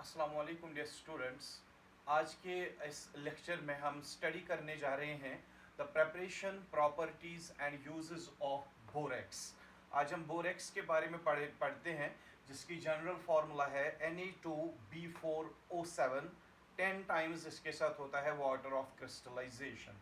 अस्सलाम वालेकुम dear students. आज के इस लेक्चर में हम स्टडी करने जा रहे हैं the preparation properties and uses of borax. आज हम बोरेक्स के बारे में पढ़ते हैं, जिसकी जनरल फार्मूला है Na2B4O7। 10 टाइम्स इसके साथ होता है वाटर ऑफ क्रिस्टलाइजेशन।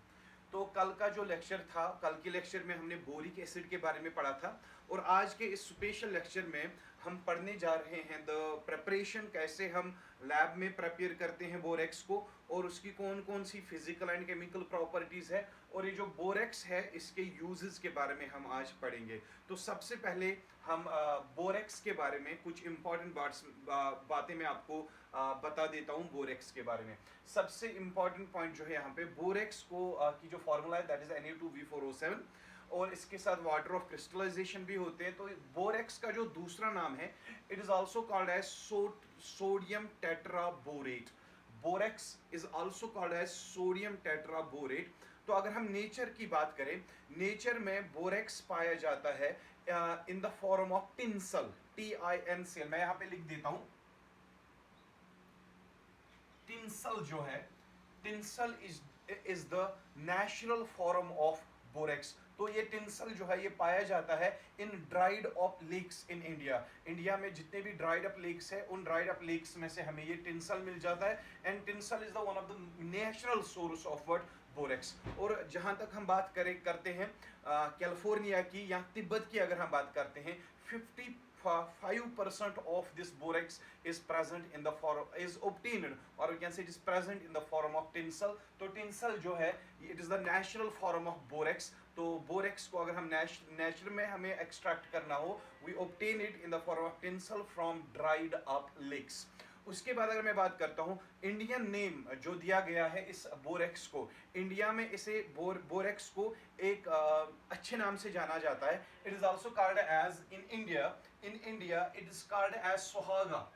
तो कल का जो लेक्चर था, कल के लेक्चर में हमने बोरिक एसिड के बारे में पढ़ा था, और आज के इस स्पेशल लेक्चर में हम पढ़ने जा रहे हैं द प्रेपरेशन, कैसे हम लैब में प्रिपेयर करते हैं बोरेक्स को, और उसकी कौन कौन सी फिजिकल एंड केमिकल प्रॉपर्टीज है, और ये जो बोरेक्स है इसके यूजेस के बारे में हम आज पढ़ेंगे। तो सबसे पहले हम बोरेक्स के बारे में कुछ इंपॉर्टेंट बातें मैं आपको बता देता हूँ बोरेक्स के बारे में। सबसे इंपॉर्टेंट पॉइंट जो है यहाँ पे, बोरेक्स को की जो फॉर्मूला है दैट इज Na2B4O7, और इसके साथ वाटर ऑफ क्रिस्टलाइजेशन भी होते हैं। तो बोरेक्स का जो दूसरा नाम है, it is also called as sodium tetraborate. Borax is also called as sodium tetraborate. तो अगर हम नेचर की बात करें, नेचर में बोरेक्स पाया जाता है in the form of tinsel, TINCL। मैं यहां पे लिख देता हूं, टिंसल जो है, tincal is the natural form of borax. तो ये टिंसल जो है ये पाया जाता है in dried up lakes in India. India में जितने भी ड्राइड अप लेक्स है, उन ड्राइड अप लेक्स में से हमें ये टिंसल मिल जाता है, and tinsel is the one of the natural source of what, borax. और जहां तक हम बात करते हैं कैलिफोर्निया की या तिब्बत की, अगर हम बात करते हैं, 55% of this borax is present in the form, is obtained, or we can say it is present in the form of tinsel। तो tinsel जो है, it is the natural form of borax। तो बोरेक्स को अगर हम nature में हमें extract करना हो, we obtain it in the form of tinsel from dried up lakes। उसके बाद अगर मैं बात करता हूं, इंडियन नेम जो दिया गया है इस बोरेक्स को, इंडिया में इसे बोरेक्स को एक अच्छे नाम से जाना जाता है। It is also called as in India it is called as suhaga.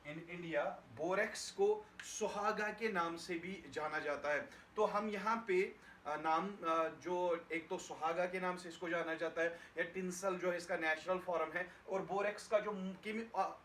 In India borax को सुहागा के नाम से भी जाना जाता है। तो हम यहाँ पे नाम जो एक तो सुहागा के नाम से इसको जाना जाता है, या टिंसल जो है इसका नेचुरल फॉर्म है, और बोरेक्स का जो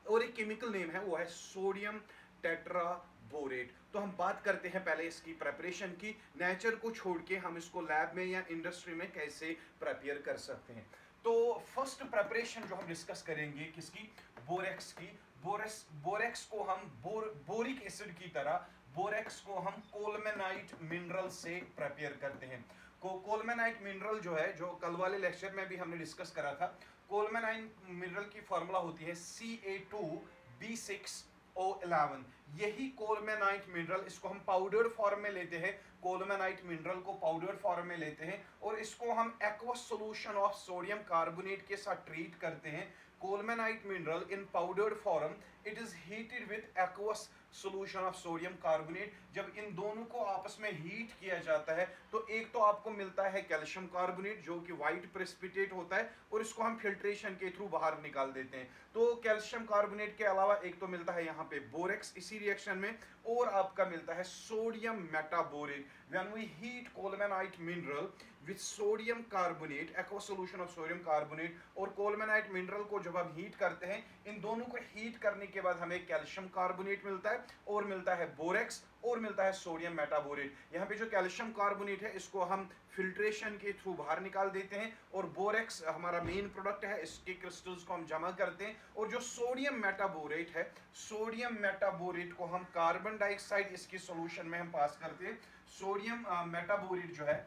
और एक केमिकल नेम है वो है सोडियम टेट्राबोरेट। तो हम बात करते हैं पहले इसकी प्रेपरेशन की। नेचर को छोड़ के हम इसको लैब में या इंडस्ट्री में कैसे प्रिपेयर कर सकते हैं। तो फर्स्ट प्रेपरेशन जो हम डिस्कस करेंगे किसकी, बोरेक्स की। बोरेक्स को हम बोरिक एसिड की तरह बोरेक्स को हम कोलमेनाइट मिनरल से प्रिपेयर करते हैं। कोलमेनाइट मिनरल जो है, जो कल वाले लेक्चर में भी हमने डिस्कस करा था, कोलमेनाइट मिनरल की फॉर्मूला होती है Ca2B6O11। यही कोलमेनाइट मिनरल, इसको हम पाउडर्ड फॉर्म में लेते हैं, कोलमेनाइट मिनरल को पाउडर्ड फॉर्म में लेते हैं, और इसको हम aqueous solution of sodium carbonate के साथ ट्रीट करते हैं। Colemanite mineral in powdered form, it is heated with aqueous solution of sodium carbonate. जब इन दोनों को आपस में हीट किया जाता है, तो एक तो आपको मिलता है कैल्शियम कार्बोनेट जो कि व्हाइट प्रेसिपिटेट होता है, और इसको हम फिल्ट्रेशन के थ्रू बाहर निकाल देते हैं। तो कैल्शियम कार्बोनेट के अलावा एक तो मिलता है यहाँ पे बोरेक्स इसी रिएक्शन में, और आपका मिलता है sodium metaborate. When we heat colemanite mineral with sodium carbonate, aqueous solution of sodium carbonate, और कोलमेनाइट मिनरल को जब हम हीट करते हैं, इन दोनों को हीट करने के बाद हमें कैल्शियम कार्बोनेट मिलता है, और मिलता है बोरेक्स, और मिलता है सोडियम मेटाबोरेट। यहाँ पे जो कैल्शियम कार्बोनेट है इसको हम फिल्ट्रेशन के थ्रू बाहर निकाल देते हैं, और बोरेक्स हमारा मेन प्रोडक्ट है, इसके क्रिस्टल्स को हम जमा करते हैं। और जो सोडियम मेटाबोरेट है, सोडियम मेटाबोरेट को हम कार्बन डाइऑक्साइड इसके सॉल्यूशन में हम पास करते हैं। सोडियम मेटाबोरेट जो है,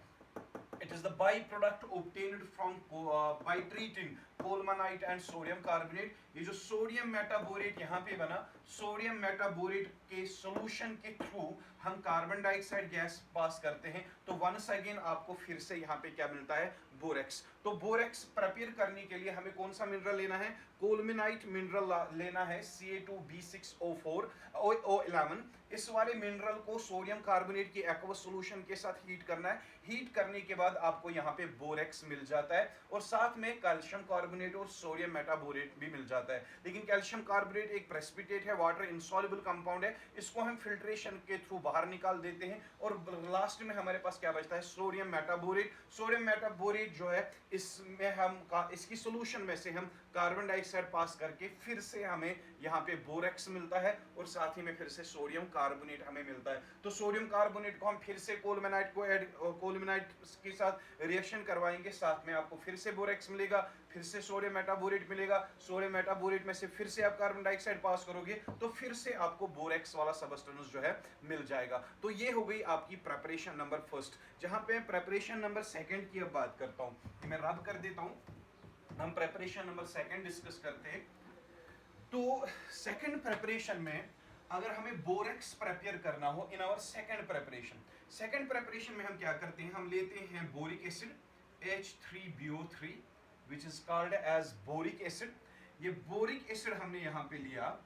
it is the byproduct obtained from by treating colemanite and sodium carbonate. ये जो सोडियम मेटाबोरेट यहाँ पे बना, सोडियम मेटाबोरेट के सॉल्यूशन के थ्रू हम कार्बन डाइऑक्साइड गैस पास करते हैं। तो वंस अगेन आपको फिर से यहाँ पे क्या मिलता है, बोरेक्स। तो बोरेक्स प्रिपेयर करने के लिए हमें कौन सा मिनरल लेना है, कोलमेनाइट मिनरल लेना है, Ca2B6O11। इस वाले मिनरल को सोडियम कार्बोनेट की एक्वस सॉल्यूशन के साथ हीट करना है। हीट करने के बाद आपको यहाँ पे बोरेक्स मिल जाता है, और साथ में कैल्शियम कार्बोनेट और सोडियम मेटाबोरेट भी मिल जाता है। लेकिन कैल्शियम कार्बोनेट एक प्रेसिपिटेट है, वाटर इनसॉल्युबल कंपाउंड है, इसको हम फिल्ट्रेशन के थ्रू बाहर निकाल देते हैं, और लास्ट में हमारे पास क्या बचता है, sodium metaborate. Sodium metaborate carbonate जो है इसमें इसकी सोल्यूशन में से हम कार्बन डाइऑक्साइड पास करके फिर से हमें यहाँ पे बोरेक्स मिलता है और साथ ही में फिर से सोडियम कार्बोनेट हमें मिलता है। तो सोडियम कार्बोनेट को हम फिर से कोलमेनाइट के साथ रिएक्शन करवाएंगे, साथ में आपको फिर से बोरेक्स मिलेगा, फिर से सोडियम मेटाबोरेट मिलेगा, सोडियम मेटाबोरेट में से फिर से आप कार्बन डाइऑक्साइड पास करोगे तो फिर से आपको बोरेक्स वाला सबस्टेंस जो है मिल जाएगा। तो ये हो गई आपकी प्रेपरेशन नंबर फर्स्ट। जहां पे प्रेपरेशन नंबर सेकंड की अब बात करता हूं, मैं रब कर देता हूं, हम प्रेपरेशन नंबर सेकंड डिस्कस करते हैं। तो सेकंड प्रेपरेशन में अगर हमें बोरेक्स प्रिपेयर करना हो इन आवर सेकंड प्रेपरेशन में हम क्या करते हैं, हम लेते हैं boric acid H3BO3 which is called as boric acid. ये बोरिक एसिड हमने यहाँ पे लिया।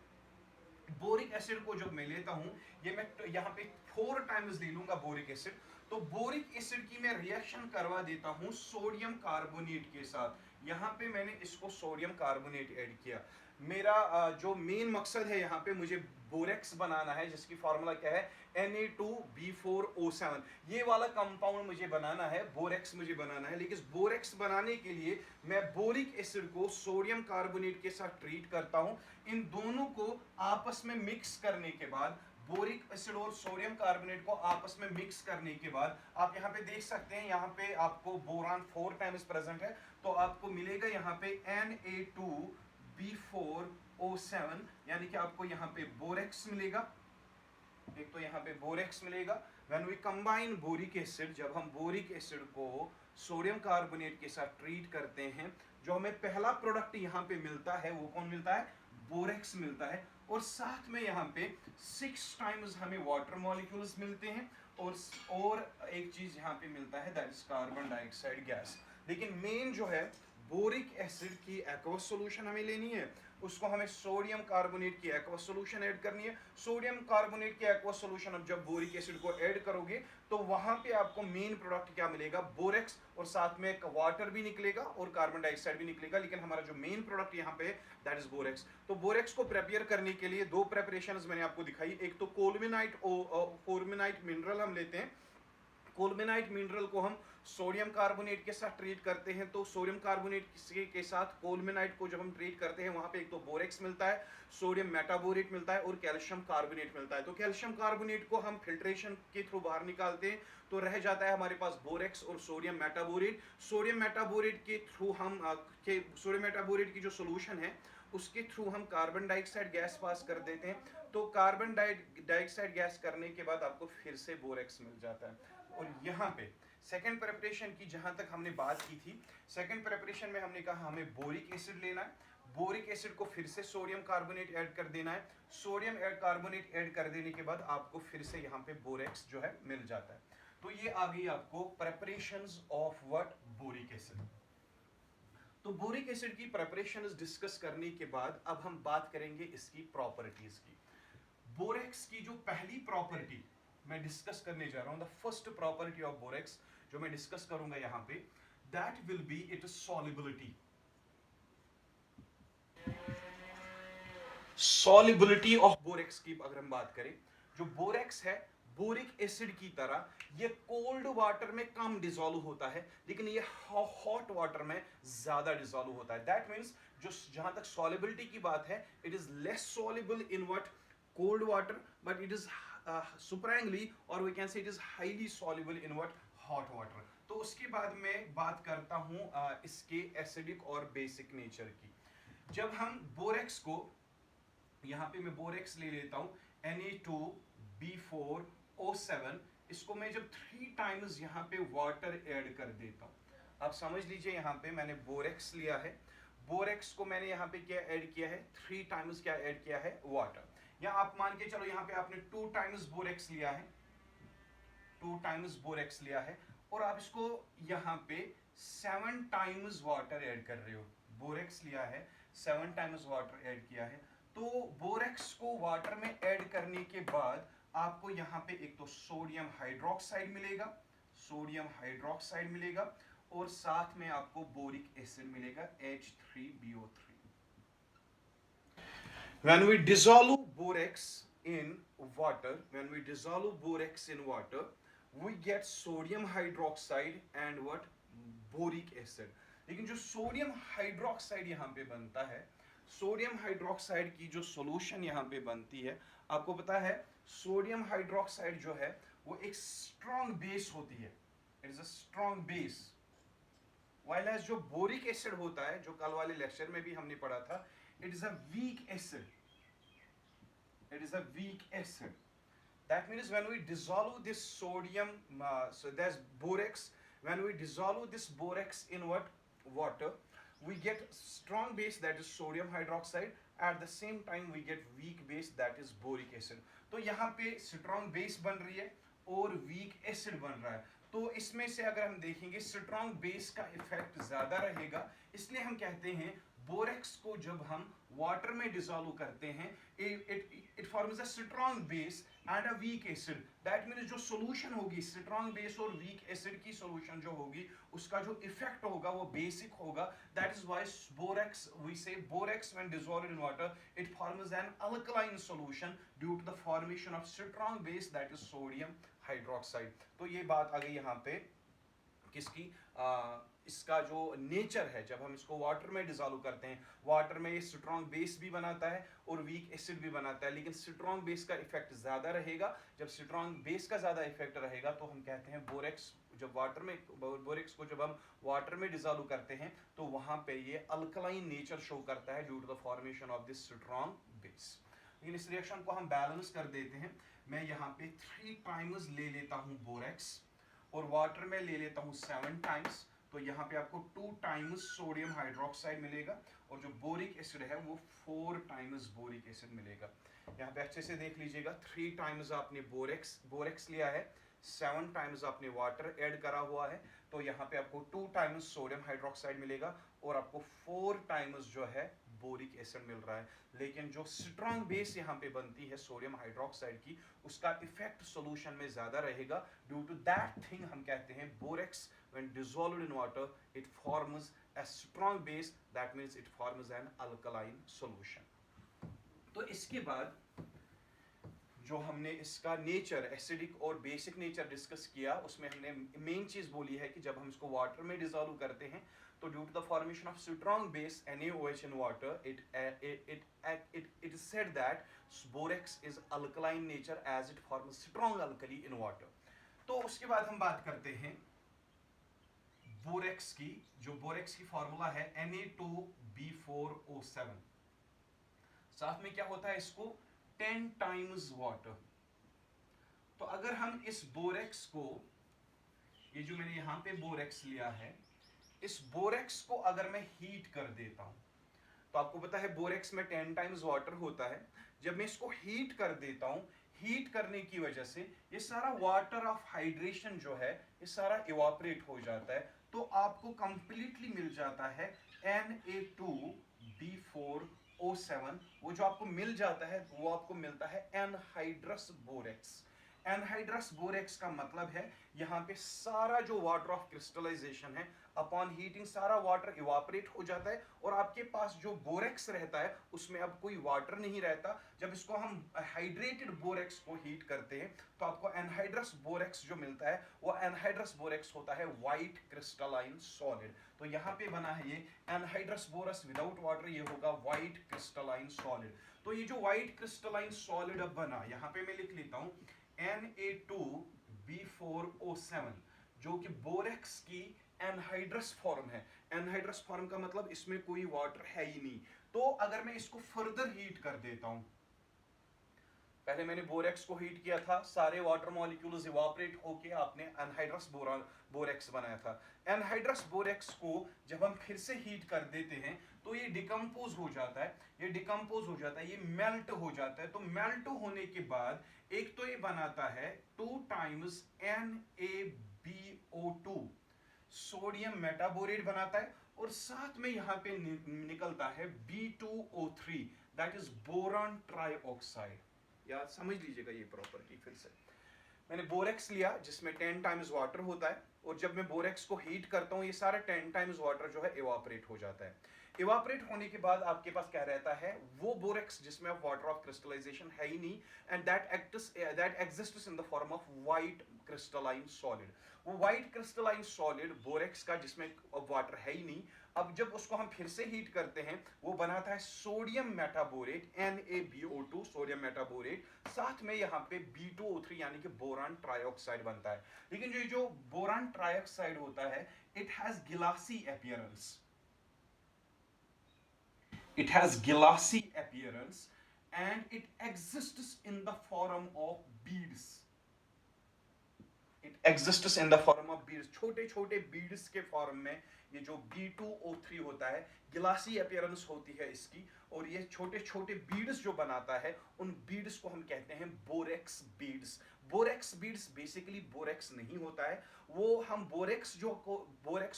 बोरिक एसिड को जब मैं लेता हूं, ये मैं यहाँ पे 4 टाइम्स ले लूंगा बोरिक एसिड। तो बोरिक एसिड की मैं रिएक्शन करवा देता हूं सोडियम कार्बोनेट के साथ। यहाँ पे मैंने इसको सोडियम कार्बोनेट ऐड किया। मेरा जो मेन मकसद है यहाँ पे मुझे बोरेक्स बनाना है, जिसकी फार्मूला क्या है Na2B4O7। ये वाला कंपाउंड मुझे बनाना है, बोरेक्स मुझे बनाना है। लेकिन बोरेक्स बनाने के लिए मैं बोरिक एसिड को सोडियम कार्बोनेट के साथ ट्रीट करता हूं। इन दोनों को आपस में मिक्स करने के बाद, बोरिक एसिड और सोडियम कार्बोनेट को आपस में मिक्स करने के बाद, आप यहाँ पे देख सकते हैं, यहाँ पे आपको बोरान 4 टाइम्स प्रेजेंट है, तो आपको मिलेगा यहाँ पे Na2B4O7, यानी कि आपको यहाँ पे बोरेक्स मिलेगा। एक तो यहाँ पे बोरेक्स मिलेगा। When we combine boric acid, जब हम बोरिक एसिड को सोडियम कार्बोनेट के साथ ट्रीट करते हैं, जो हमें पहला प्रोडक्ट यहाँ पे मिलता है वो कौन मिलता है, बोरेक्स मिलता है। और साथ में यहाँ पे 6 टाइम्स हमें वाटर मॉलिक्यूल्स मिलते हैं और एक चीज यहाँ पे मिलता है, that is carbon dioxide gas. लेकिन मेन जो है बोरिक एसिड की एक्वस सॉल्यूशन हमें लेनी है, उसको हमें सोडियम कार्बोनेट की एक्वस सॉल्यूशन ऐड करनी है। सोडियम कार्बोनेट की एक्वस सॉल्यूशन अब जब बोरिक एसिड को ऐड करोगे तो वहां पे आपको मेन प्रोडक्ट क्या मिलेगा, बोरेक्स, और साथ में वाटर भी निकलेगा और कार्बन डाइऑक्साइड भी निकलेगा। लेकिन हमारा जो मेन प्रोडक्ट यहाँ पे दैट इज बोरेक्स। तो बोरेक्स को प्रिपेयर करने के लिए 2 प्रेपरेशंस मैंने आपको दिखाई। एक तो कोलमेनाइट मिनरल हम लेते हैं। कोलमेनाइट मिनरल को हम सोडियम कार्बोनेट के साथ ट्रीट करते हैं। तो सोडियम कार्बोनेट के साथ कोलमेनाइट को जब हम ट्रीट करते हैं, वहां पे एक तो बोरेक्स मिलता है, सोडियम मेटाबोरेट मिलता है और कैल्शियम कार्बोनेट मिलता है। तो कैल्शियम कार्बोनेट को हम फिल्ट्रेशन के थ्रू बाहर निकालते हैं, तो रह जाता है हमारे पास बोरेक्स और सोडियम मेटाबोरेट। सोडियम मेटाबोरेट के थ्रू हम सोडियम मेटाबोरेट की जो सोल्यूशन है उसके थ्रू हम कार्बन डाइऑक्साइड गैस पास कर देते हैं। तो कार्बन डाइऑक्साइड गैस करने के बाद आपको फिर से बोरेक्स मिल जाता है। और यहाँ पे सेकंड प्रिपरेशन की जहां तक हमने बात की थी, सेकंड प्रिपरेशन में हमने कहा हमें बोरिक एसिड लेना है, बोरिक एसिड को फिर से सोडियम कार्बोनेट ऐड कर देना है। सोडियम कार्बोनेट ऐड कर देने के बाद आपको फिर से यहाँ पे बोरेक्स जो है मिल जाता है। तो ये आ गई आपको preparations of what, boric acid. तो बोरिक एसिड की प्रेपरेशंस डिस्कस करने के बाद अब हम बात करेंगे इसकी प्रॉपर्टीज की। बोरेक्स की जो पहली प्रॉपर्टी मैं डिस्कस करने जा रहा हूं, the first property of borax जो मैं डिस्कस करूंगा यहां पे, that will be it solubility. Solubility of borax की अगर हम बात करें, जो बोरेक्स है बोरिक एसिड की तरह ये कोल्ड वाटर में कम डिसॉल्व होता है, लेकिन ये हॉट वाटर में ज्यादा डिसॉल्व होता है। दैट मींस जो जहां तक सॉल्युबिलिटी की बात है, it is less soluble in what, cold water, but it is suprangly or we can say it is highly soluble in what, hot water। तो उसके बाद मैं बात करता हूं इसके एसिडिक और बेसिक नेचर की। जब हम बोरेक्स को, यहाँ पे मैं बोरेक्स ले लेता हूं Na2B4O7, इसको मैं जब 3 टाइम्स यहाँ पे वाटर ऐड कर देता हूं, आप समझ लीजिए यहाँ पे मैंने बोरेक्स लिया है, बोरेक्स को मैंने यहाँ पे क्या ऐड किया है, 3 टाइम्स क्या ऐड किया है, वाटर। या आप मान के चलो यहाँ पे आपने 2 टाइम्स बोरेक्स लिया है, 2 टाइम्स बोरेक्स लिया है, और आप इसको यहाँ पे 7 टाइम्स वाटर ऐड कर रहे हो। बोरेक्स लिया है, 7 टाइम्स वाटर ऐड किया है। तो बोरेक्स को वाटर में ऐड करने के बाद आपको यहाँ पे एक तो सोडियम हाइड्रोक्साइड मिलेगा, सोडियम हाइड्रोक्साइड मिलेगा, और साथ में आपको बोरिक एसिड मिलेगा H3BO3। When we dissolve borax in water, we get sodium hydroxide and what, boric acid. लेकिन जो सोडियम हाइड्रोक्साइड यहाँ पे बनता है, सोडियम हाइड्रोक्साइड की जो सॉल्यूशन यहाँ पे बनती है, आपको पता है सोडियम हाइड्रोक्साइड जो है वो एक स्ट्रॉन्ग बेस होती है, it is a strong base. While as जो बोरिक एसिड होता है, जो कल वाले लेक्चर में भी हमने पढ़ा था, it is a weak acid, it is a weak acid. That means when we dissolve this sodium, so there's borax, when we dissolve this borax in what? Water, we get strong base, that is sodium hydroxide. At the same time we get weak base, that is boric acid. तो यहाँ पे strong base बन रही है और weak acid बन रहा है। तो इसमें से अगर हम देखेंगे strong base का इफेक्ट ज्यादा रहेगा, इसलिए हम कहते हैं बोरेक्स को जब हम वाटर में डिसॉल्व करते हैं, it forms a strong base and a weak acid. That means जो सॉल्यूशन होगी, स्ट्रॉन्ग बेस और वीक एसिड की सॉल्यूशन जो होगी, उसका जो इफेक्ट होगा वो बेसिक होगा। That is why borax, we say borax when dissolved in water, it forms an alkaline solution due to the formation of strong base, that is sodium hydroxide. तो ये बात आ गई यहाँ पे किसकी, इसका जो नेचर है, जब हम इसको वाटर में डिसॉल्व करते हैं, वाटर में ये स्ट्रॉन्ग बेस भी बनाता है और वीक एसिड भी बनाता है, लेकिन स्ट्रॉन्ग बेस का इफेक्ट ज्यादा रहेगा। जब स्ट्रॉन्ग बेस का ज्यादा इफेक्ट रहेगा तो हम कहते हैं बोरेक्स, जब वाटर में बोरेक्स को जब हम वाटर में डिसॉल्व करते हैं तो वहां पे ये अल्कलाइन नेचर शो करता है due to the formation of this strong base. लेकिन इस रिएक्शन को हम बैलेंस कर देते हैं। मैं यहाँ पे 3 टाइम्स ले लेता हूँ बोरेक्स और वाटर में ले लेता हूँ 7 टाइम्स, तो यहाँ पे आपको 2 टाइम्स सोडियम हाइड्रोक्साइड मिलेगा और जो बोरिक एसिड है वो 4 टाइम्स बोरिक एसिड मिलेगा। यहाँ पे अच्छे से देख लीजिएगा, 3 टाइम्स आपने बोरेक्स लिया है, 7 टाइम्स आपने वाटर ऐड करा हुआ है, तो यहाँ पे आपको 2 टाइम्स सोडियम हाइड्रोक्साइड मिलेगा और आपको 4 टाइम्स जो है बोरिक एसिड मिल रहा है। लेकिन जो स्ट्रॉन्ग बेस यहाँ पे बनती है सोडियम हाइड्रोक्साइड की, उसका इफेक्ट सॉल्यूशन में ज्यादा रहेगा। ड्यू टू दैट थिंग हम कहते हैं borax when dissolved in water it forms a strong base, that means it forms an alkaline solution. तो इसके बाद जो हमने इसका नेचर, एसिडिक और बेसिक नेचर डिस्कस किया, उसमें हमने मेन चीज बोली है कि जब हम इसको वाटर में डिसॉल्व करते हैं तो due to the formation of strong base NaOH in water, it is said that borax is alkaline nature as it forms strong alkali in water. तो उसके बाद हम बात करते हैं बोरेक्स की। जो बोरेक्स की फॉर्मूला है Na2B4O7, साथ में क्या होता है, इसको 10 टाइम्स वाटर। तो अगर हम इस बोरेक्स को, ये जो मैंने यहां पे बोरेक्स लिया है, इस बोरेक्स को अगर मैं हीट कर देता हूं, तो आपको पता है बोरेक्स में 10 टाइम्स वाटर होता है। जब मैं इसको हीट कर देता हूं, हीट करने की वजह से ये सारा वाटर ऑफ हाइड्रेशन जो है ये सारा इवापोरेट हो जाता है, तो आपको कंप्लीटली मिल जाता है Na2B4O7। वो जो आपको मिल जाता है वो आपको मिलता है एनहाइड्रस बोरेक्स। एनहाइड्रस बोरेक्स का मतलब है यहाँ पे सारा जो वाटर ऑफ क्रिस्टलाइजेशन है, अपॉन हीटिंग सारा वाटर इवापोरेट हो जाता है और आपके पास जो बोरेक्स रहता है उसमें अब कोई वाटर नहीं रहता। जब इसको हम हाइड्रेटेड बोरेक्स को हीट करते हैं तो आपको एनहाइड्रस बोरेक्स जो मिलता है वो एनहाइड्रस बोरेक्स होता है व्हाइट क्रिस्टलाइन सॉलिड। तो यहाँ पे बना है ये एनहाइड्रस बोरस विदाउट वाटर, ये होगा व्हाइट क्रिस्टलाइन सॉलिड। तो ये जो व्हाइट क्रिस्टलाइन सॉलिड अब बना, यहाँ पे मैं लिख लेता हूँ Na2B4O7, जो कि बोरेक्स की एनहाइड्रस फॉर्म है। एनहाइड्रस फॉर्म का मतलब इसमें कोई वाटर है ही नहीं। तो अगर मैं इसको फर्दर हीट कर देता हूं, पहले मैंने बोरेक्स को हीट किया था, सारे वाटर मॉलिक्यूल्स इवापोरेट होके आपने एनहाइड्रस बोरेक्स बनाया था। एनहाइड्रस बोरेक्स को जब हम फिर से हीट कर देते हैं तो ये डिकम्पोज हो जाता है, ये डिकम्पोज हो जाता है, ये मेल्ट हो जाता है। तो मेल्ट होने के बाद एक तो ये बनाता है 2 टाइम्स NaBO2, सोडियम मेटाबोरेट बनाता है, और साथ में यहाँ पे निकलता है B2O3, that is boron trioxide. यार समझ लीजिएगा ये प्रॉपर्टी फिर से। मैंने बोरेक्स लिया जिसमें 10 टाइम्स वाटर होता है, और जब मैं बोरेक्स को हीट करता हूँ ये सारा 10 टाइम्स वाटर जो है इवापोरेट हो जाता है। इवापोरेट होने के बाद आपके पास क्या रहता है, वो बोरेक्स जिसमें अब वाटर ऑफ क्रिस्टलाइजेशन है ही नहीं, and that exists in the form of white crystalline solid. वो वाइट क्रिस्टलाइन सॉलिड बोरेक्स का जिसमें अब वाटर है ही नहीं, अब जब उसको हम फिर से हीट करते हैं वो बनाता है sodium metaborate NaBO2, sodium metaborate, साथ में यहाँ पे B2O3 यानी कि बोरान ट्राइऑक्साइड बनता है। लेकिन जो बोरान ट्राइऑक्साइड होता है, it has glassy appearance, it has glassy appearance and it exists in the form of beads, it exists in the form of beads, छोटे छोटे beads के फॉर्म में ये जो B2O3 होता है, गिलासी अपीयरेंस होती है इसकी, और ये छोटे छोटे बीड्स जो बनाता है उन बीड्स को हम कहते हैं borax beads. Borax beads basically borax नहीं होता है, वो हम बोरेक्स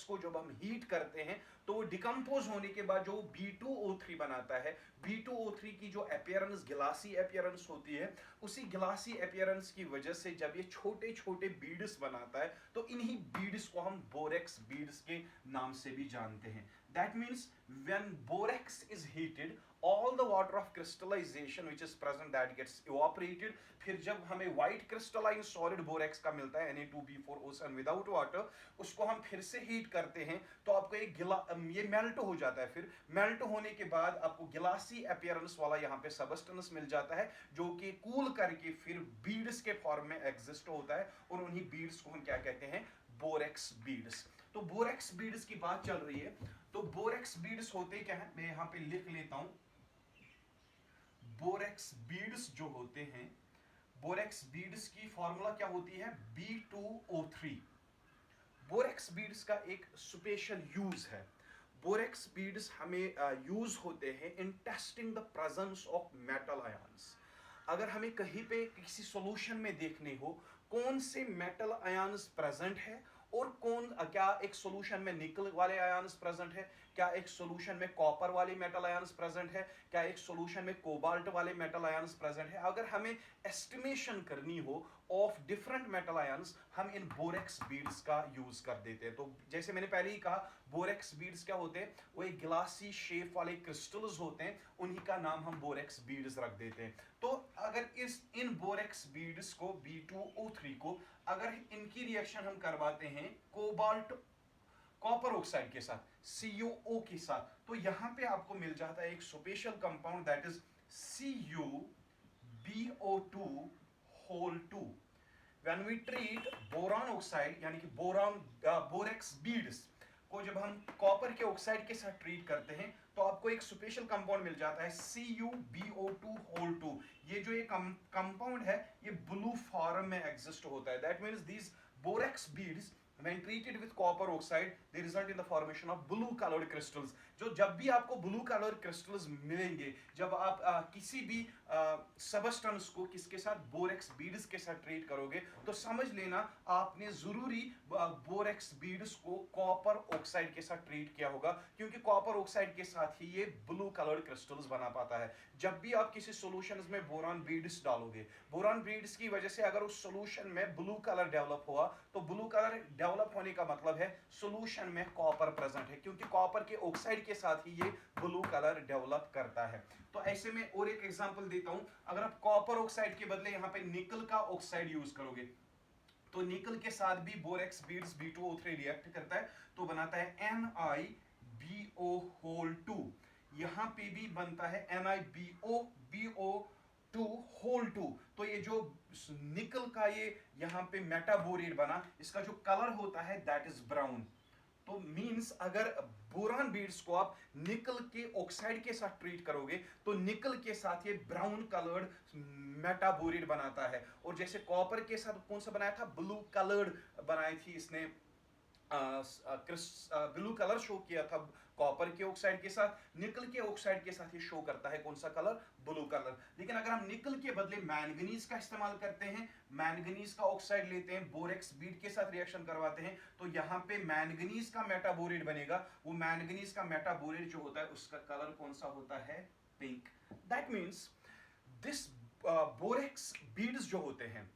को जब हम हीट करते हैं तो वो डिकम्पोज होने के बाद जो B2O3 बनाता है, B2O3 की जो अपीयरेंस गिलासी अपीयरेंस होती है, उसी गिलासी अपीयरेंस की वजह से जब ये छोटे छोटे बीड्स बनाता है तो इन्हीं बीड्स को हम बोरेक्स बीड्स के नाम से भी जानते हैं। That means when borax is heated, all the water of crystallization which is present that gets evaporated। फिर जब हमें white crystalline solid borax का मिलता है Na2B4O7 without water, उसको हम फिर से हीट करते हैं तो आपको ये मेल्ट हो जाता है। फिर मेल्ट होने के बाद आपको गिलासी अपीयरेंस वाला यहाँ पे सबस्टेंस मिल जाता है जो कि कूल करके फिर बीड्स के फॉर्म में एग्जिस्ट होता है, और उन्हीं बीड्स को हम क्या कहते हैं, बोरेक्स बीड्स। तो बोरेक्स बीड्स की बात चल रही है, तो बोरेक्स बीड्स होते क्या है, मैं यहां पे लिख लेता हूं। बोरेक्स बीड्स जो होते हैं, बोरेक्स बीड्स की फॉर्मूला क्या होती है, B2O3। बोरेक्स बीड्स का एक स्पेशल यूज है। बोरेक्स बीड्स हमें यूज होते हैं in testing the presence of metal ions. अगर हमें कहीं पे किसी सॉल्यूशन में देखने हो कौन से मेटल आयंस प्रेजेंट है, और क्या एक सॉल्यूशन में निकल वाले आयंस प्रेजेंट है, क्या एक सॉल्यूशन में कॉपर वाले मेटल आयंस प्रेजेंट है, क्या एक सॉल्यूशन में कोबाल्ट वाले मेटल आयंस प्रेजेंट है, अगर हमें एस्टिमेशन करनी हो ऑफ डिफरेंट मेटल आयंस, हम इन बोरेक्स बीड्स का यूज कर देते हैं। तो जैसे मैंने पहले ही कहा, बोरेक्स बीड्स क्या होते हैं, वो एक ग्लासी शेप वाले क्रिस्टल्स होते हैं, उन्हीं का नाम हम बोरेक्स बीड्स रख देते हैं। तो अगर इन बोरेक्स बीड्स को B2O3 को अगर इनकी रिएक्शन हम करवाते हैं कोबाल्ट कॉपर ऑक्साइड के साथ, CuO के साथ, तो यहां पे आपको मिल जाता है एक special compound that is CuBO2 whole 2। When we treat boron oxide यानी कि बोरेक्स बीड्स को जब हम कॉपर के ऑक्साइड के साथ ट्रीट करते हैं तो आपको एक स्पेशल कंपाउंड मिल जाता है CuBO2 whole 2। ये जो ये कंपाउंड है ये ब्लू फॉर्म में एग्जिस्ट होता है। That means these borax beads when treated with copper oxide they result in the formation of blue colored crystals। जो जब भी आपको ब्लू कलर क्रिस्टल्स मिलेंगे जब आप किसी भी सबस्टेंस को किसके साथ, बोरेक्स बीड्स के साथ ट्रीट करोगे, तो समझ लेना आपने जरूरी बोरेक्स बीड्स को कॉपर ऑक्साइड के साथ ट्रीट किया होगा, क्योंकि कॉपर ऑक्साइड के साथ ही ये ब्लू कलर क्रिस्टल्स बना पाता है। जब भी आप किसी सॉल्यूशन में बोरान बीड्स डालोगे, बोरान बीड्स की वजह से अगर उस सॉल्यूशन में ब्लू कलर डेवलप हुआ, तो ब्लू कलर डेवलप होने का मतलब है सॉल्यूशन में कॉपर प्रेजेंट है, क्योंकि कॉपर के ऑक्साइड के साथ ही ये ब्लू कलर डेवलप करता है। तो ऐसे में और एक एग्जांपल देता हूं, अगर आप कॉपर ऑक्साइड के बदले यहां पे निकल का ऑक्साइड यूज करोगे, तो निकल के साथ भी बोरेक्स बीड्स B2O3 रिएक्ट करता है तो बनाता है NiBO whole 2। यहां पे भी बनता है NiBO2 whole 2। तो ये जो निकल का ये यहां पे मेटाबोरेट बना, इसका जो कलर होता है दैट इज ब्राउन। तो मींस अगर बोरान बीड्स को आप निकल के ऑक्साइड के साथ ट्रीट करोगे तो निकल के साथ ये ब्राउन कलर्ड मेटाबोरेट बनाता है, और जैसे कॉपर के साथ कौन सा बनाया था, ब्लू कलर्ड बनाई थी इसने, ब्लू कलर शो किया था कॉपर के ऑक्साइड के साथ, निकल के ऑक्साइड के साथ ये शो करता है कौन सा कलर, ब्लू कलर। लेकिन अगर हम निकल के बदले मैंगनीज का इस्तेमाल करते हैं, मैंगनीज का ऑक्साइड लेते हैं, बोरेक्स बीड के साथ रिएक्शन करवाते हैं, तो यहाँ पे मैंगनीज का मेटाबोरेट बनेगा। वो मैंगनीज का मेटाबोरेट जो होता है उसका कलर कौन सा होता है, pink. That means this borax beads जो होते हैं,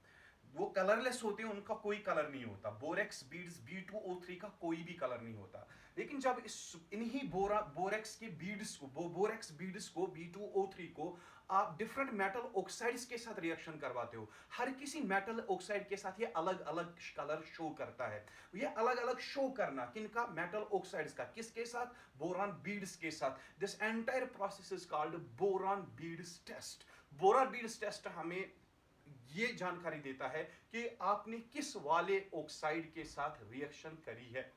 वो कलरलेस होते हैं, उनका कोई कलर नहीं होता। बोरेक्स बीड्स B2O3 का कोई भी कलर नहीं होता। लेकिन जब इस इन्हीं बोरेक्स के बीड्स को बोरेक्स बीड्स को B2O3 को आप डिफरेंट मेटल ऑक्साइड्स के साथ रिएक्शन करवाते हो, हर किसी मेटल ऑक्साइड के साथ ये अलग अलग कलर शो करता है। ये अलग अलग शो करना किनका, मेटल ऑक्साइड्स का, किसके साथ, बोरान बीड्स के साथ। This entire process is called boron beads test. Boron beads test हमें ये जानकारी देता है कि आपने किस वाले ऑक्साइड के साथ रिएक्शन करी है।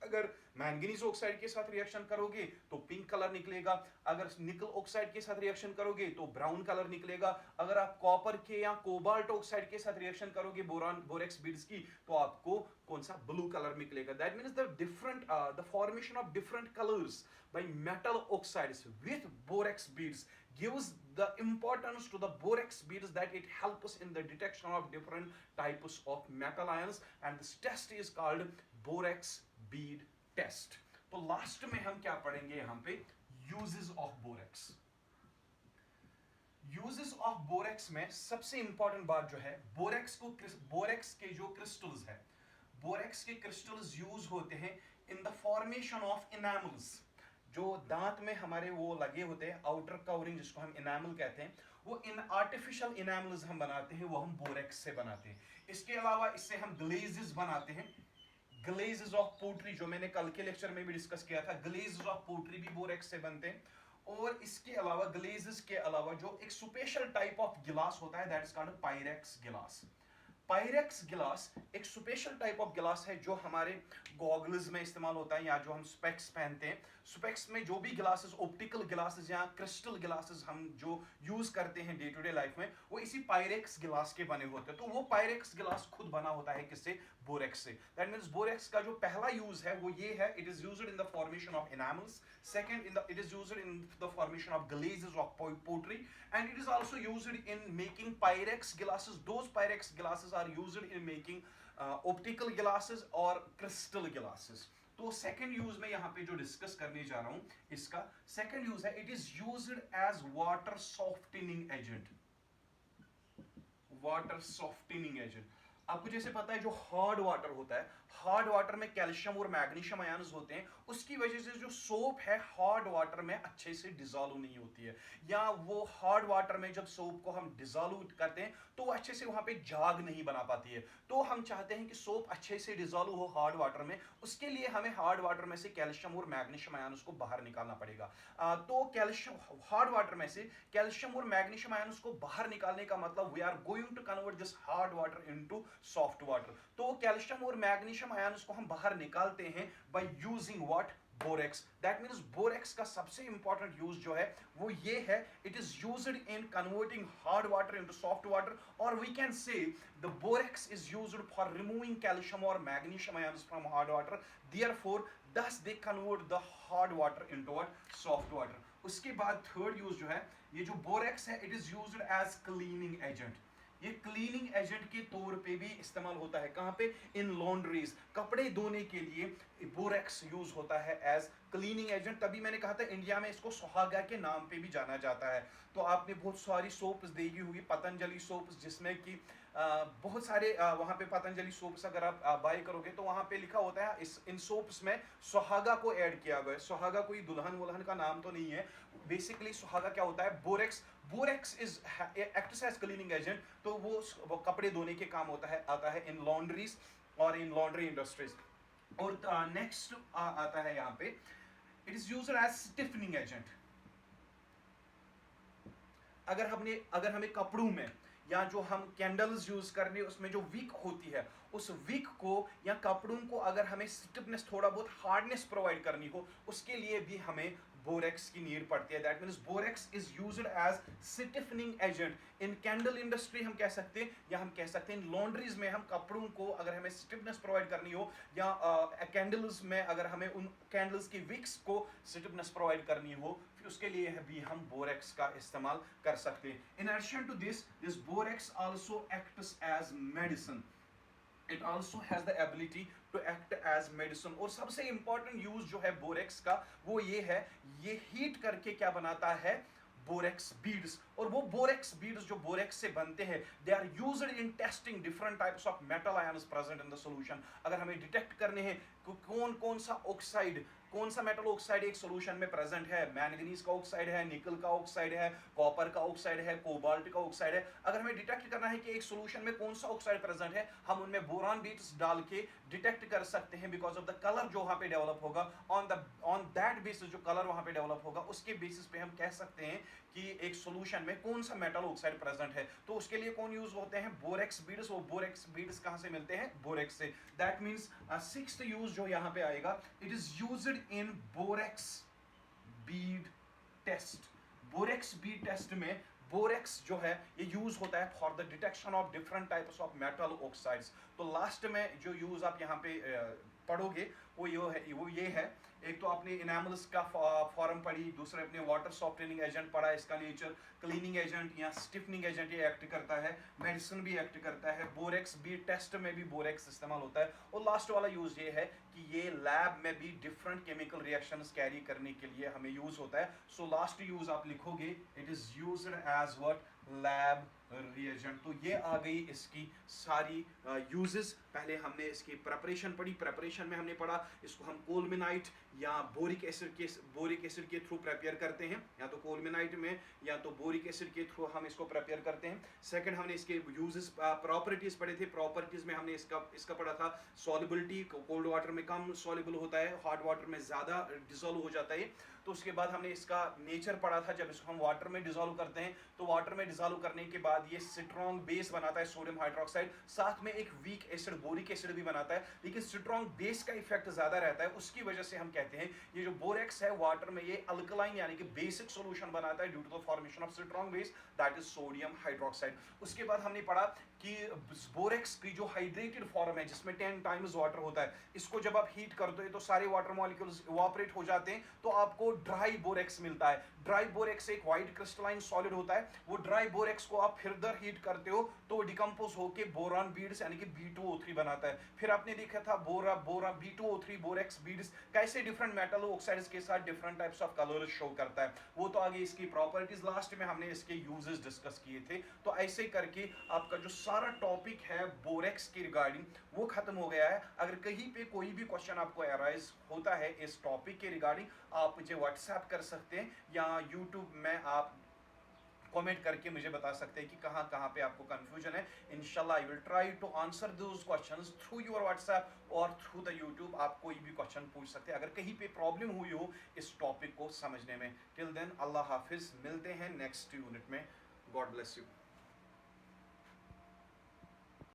अगर मैंगनीज ऑक्साइड के साथ रिएक्शन करोगे तो पिंक कलर निकलेगा, अगर निकल ऑक्साइड के साथ रिएक्शन करोगे तो ब्राउन कलर निकलेगा, अगर आप कॉपर के या कोबाल्ट ऑक्साइड के साथ रिएक्शन करोगे बोरेक्स बीड्स की, तो आपको कौन सा, ब्लू कलर निकलेगा। That means the formation of different colours by metal oxides with borax beads gives the importance to the borax beads that it helps in the detection of different types of metal ions, and this test is called borax bead test. तो last में हम क्या पढ़ेंगे यहाँ पे, uses of borax. uses of borax में सबसे important बात जो है, बोरेक्स के जो क्रिस्टल्स है, बोरेक्स के क्रिस्टल्स यूज होते हैं इन द फॉर्मेशन ऑफ इनामल्स। जो दांत में हमारे वो लगे होते हैं, आउटर कवरिंग जिसको हम इनामल कहते हैं, वो इन आर्टिफिशियल इनामल्स हम बनाते हैं, वो हम बोरेक्स से बनाते हैं। इसके अलावा इससे हम ग्लेजेस बनाते हैं, ग्लेजेस ऑफ पोट्री, जो मैंने कल के लेक्चर में भी डिस्कस किया था, ग्लेजेस ऑफ पोट्री भी बोरेक्स से बनते हैं। और इसके अलावा ग्लेजेस के अलावा जो एक स्पेशल टाइप ऑफ गिलास होता है, दैट इज कॉल्ड पायरेक्स गिलास। पायरेक्स गिलास एक स्पेशल टाइप ऑफ गिलास है जो हमारे गॉगल्स में इस्तेमाल होता है, या जो हम स्पेक्स पहनते हैं। स्पेक्स में जो भी ग्लासेस, ऑप्टिकल ग्लासेस या क्रिस्टल ग्लासेस हम जो यूज करते हैं डे टू डे लाइफ में, वो इसी पायरेक्स गिलास के बने होते हैं। तो वो पायरेक्स गिलास खुद बना होता है किससे, बोरेक्स से। दैट मींस बोरेक्स का जो पहला यूज है वो ये है, it is used in the formation of enamels. Second, it is used in the formation of glazes of pottery, and it is also used in making Pyrex glasses. Those Pyrex glasses are used in making optical glasses और crystal glasses. तो second use में यहां पे जो discuss करने जा रहा हूं, इसका सेकंड यूज है, it is used as water softening agent. Water softening agent, आपको जैसे पता है जो हार्ड वाटर होता है, हार्ड वाटर में कैल्शियम और मैग्नीशियम आयन्स होते हैं, उसकी वजह से जो सोप है हार्ड वाटर में अच्छे से डिसॉल्व नहीं होती है, या वो हार्ड वाटर में जब सोप को हम डिसॉल्व करते हैं तो वो अच्छे से वहां पे झाग नहीं बना पाती है। तो हम चाहते हैं कि सोप अच्छे से डिसॉल्व हो हार्ड वाटर में, उसके लिए हमें हार्ड वाटर में से कैल्शियम और मैग्नीशियम आयन्स को बाहर निकालना पड़ेगा। तो कैल्शियम, हार्ड वाटर में से कैल्शियम और मैग्नीशियम आयन्स को बाहर निकालने का मतलब we are going to convert this hard water into soft water. तो कैल्शियम और मैग्नीशियम आयन्स को हम बाहर निकालते हैं by using what, borax. That means borax का सबसे इंपॉर्टेंट यूज जो है वो ये है, it is used in converting hard water into soft water, और we can say the borax is used for removing calcium और magnesium ions from hard water, therefore thus they convert the hard water into what, soft water. उसके बाद third use जो है, ये जो borax है, it is used as cleaning agent. ये cleaning agent के तौर पे भी इस्तेमाल होता है, कहां पे, इन लॉन्ड्रीज, कपड़े धोने के लिए बोरेक्स यूज होता है एज क्लीनिंग एजेंट। तभी मैंने कहा था इंडिया में इसको सुहागा के नाम पे भी जाना जाता है। तो आपने बहुत सारी सोप्स देखी होगी, पतंजलि सोप्स, जिसमें कि बहुत सारे वहां पे पतंजलि सोप्स अगर आप बाय करोगे तो वहां पे लिखा होता है इन सोप्स में सुहागा को ऐड किया गया है। सुहागा कोई दुल्हन वुल्हन का नाम तो नहीं है, बेसिकली सुहागा क्या होता है, borax. Borax is acts as cleaning agent, तो वो कपड़े धोने के काम होता है, आता है इन लॉन्ड्रीज और इन लॉन्ड्री इंडस्ट्रीज। और नेक्स्ट आता है यहाँ पे, it is used as stiffening agent. अगर हमें कपड़ों में, या जो हम कैंडल्स यूज करने उसमें जो विक होती है, उस विक को या कपड़ों को अगर हमें स्टिफनेस, थोड़ा बहुत हार्डनेस प्रोवाइड करनी हो, उसके लिए भी हमें बोरेक्स की नीड पड़ती है। That means borax is used as stiffening agent in candle industry, हम कह सकते हैं, या हम कह सकते हैं इन लॉन्ड्रीज में हम कपड़ों को अगर हमें स्टिफनेस प्रोवाइड करनी हो, या कैंडल्स में अगर हमें उन कैंडल्स की विक्स को स्टिफनेस प्रोवाइड करनी हो, फिर उसके लिए भी हम बोरेक्स का इस्तेमाल कर सकते हैं। In addition to this borax also acts as medicine. It also has the ability to act as medicine। और सबसे इंपॉर्टेंट यूज जो है बोरेक्स का वो ये है, ये हीट करके क्या बनाता है, बोरेक्स बीड्स, और वो बोरेक्स बीड्स जो बोरेक्स से बनते हैं they are used in testing different types of metal ions present in the solution. अगर हमें डिटेक्ट करने हैं कौन कौन सा ऑक्साइड, कौन सा मेटल ऑक्साइड एक सॉल्यूशन में प्रेजेंट है, मैंगनीज का ऑक्साइड है, निकल का ऑक्साइड है, कॉपर का ऑक्साइड है, कोबाल्ट का ऑक्साइड है, अगर हमें डिटेक्ट करना है कि एक सॉल्यूशन में कौन सा ऑक्साइड प्रेजेंट है, हम उनमें बोरान बीट्स डाल के डिटेक्ट कर सकते हैं बिकॉज ऑफ द कलर जो वहां पे डेवलप होगा। ऑन दैट बेसिस, जो कलर वहां पे डेवलप होगा उसके बेसिस पे हम कह सकते हैं कि एक सॉल्यूशन में कौन सा मेटल ऑक्साइड प्रेजेंट है। तो उसके लिए कौन यूज होते हैं, बोरेक्स बीड्स। वो बोरेक्स बीड्स कहां से मिलते हैं, बोरेक्स से। दैट मींस सिक्स्थ यूज जो यहां पे आएगा, it is used in borax bead test. Borax bead test में बोरेक्स जो है ये यूज होता है for the detection of different types of metal oxides. तो लास्ट में जो यूज आप यहाँ पे पढ़ोगे वो ये है, एक तो आपने इनामल्स का फॉर्म पढ़ी, दूसरे अपने वाटर सॉफ्टनिंग एजेंट पढ़ा, इसका नेचर क्लीनिंग एजेंट या स्टिफनिंग एजेंट ये एक्ट करता है, मेडिसिन भी एक्ट करता है, बोरेक्स भी टेस्ट में भी बोरेक्स इस्तेमाल होता है, और लास्ट वाला यूज ये है कि ये लैब में भी डिफरेंट केमिकल रिएक्शंस कैरी करने के लिए हमें यूज होता है। सो लास्ट यूज आप लिखोगे, it is used as what, lab reagent. तो ये आ गई इसकी सारी यूजेस। पहले हमने इसकी प्रिपरेशन पढ़ी, प्रिपरेशन में हमने पढ़ा इसको हम कोलमेनाइट या बोरिक एसिड के थ्रू प्रिपेयर करते हैं, या तो कोलमेनाइट में या तो बोरिक एसिड के थ्रू हम इसको प्रिपेयर करते हैं। सेकंड हमने इसके यूजेस प्रॉपर्टीज पढ़े थे, प्रॉपर्टीज में हमने इसका पढ़ा था सॉल्युबिलिटी, कोल्ड वाटर में कम सॉल्युबल होता है, हॉट वाटर में ज्यादा डिसॉल्व हो जाता है। तो उसके बाद हमने इसका नेचर पढ़ा था, जब इसको हम वाटर में डिसॉल्व करते हैं तो वाटर में डिसॉल्व करने के बाद ये स्ट्रॉन्ग बेस बनाता है सोडियम हाइड्रोक्साइड, साथ में एक वीक एसिड बोरिक एसिड भी बनाता है, लेकिन स्ट्रॉन्ग बेस का इफेक्ट ज्यादा रहता है। उसकी वजह से हम कहते हैं ये जो बोरेक्स है वाटर में ये अल्कलाइन यानी कि बेसिक सॉल्यूशन बनाता है due to the formation of strong base, that is sodium hydroxide. उसके बाद हमने पढ़ा कि बोरेक्स की जो हाइड्रेटेड फॉर्म है जिसमें 10 टाइम्स वाटर होता है, इसको जब आप हीट करते हो तो सारे वाटर मॉलिक्यूल्स इवापोरेट हो जाते हैं, तो आपको ड्राई बोरेक्स मिलता है। ड्राई बोरेक्स एक व्हाइट क्रिस्टलाइन सॉलिड होता है, वो ड्राई बोरेक्स को आप फर्दर हीट करते हो तो वो डिकम्पोज होके बोरान बीड्स यानी कि B2O3 बनाता है। फिर आपने देखा था बोरा B2O3 बोरेक्स बीड्स कैसे डिफरेंट मेटल ऑक्साइड्स के साथ different types of colours show करता है, वो तो आगे इसकी प्रॉपर्टीज। लास्ट में हमने इसके यूजेस डिस्कस किए थे। तो ऐसे करके आपका जो सारा टॉपिक है बोरेक्स के रिगार्डिंग वो खत्म हो गया है। अगर कहीं पे कोई भी क्वेश्चन आपको अराइज होता है इस टॉपिक के रिगार्डिंग, आप मुझे व्हाट्सएप कर सकते हैं या यूट्यूब में आप कमेंट करके मुझे बता सकते हैं कि कहाँ कहाँ पे आपको कंफ्यूजन है। इंशाल्लाह I will try to answer those questions through your WhatsApp और थ्रू द यूट्यूब। आप कोई भी क्वेश्चन पूछ सकते हैं अगर कहीं पे प्रॉब्लम हुई हो इस टॉपिक को समझने में। टिल देन अल्लाह हाफिज, मिलते हैं नेक्स्ट यूनिट में। God bless you.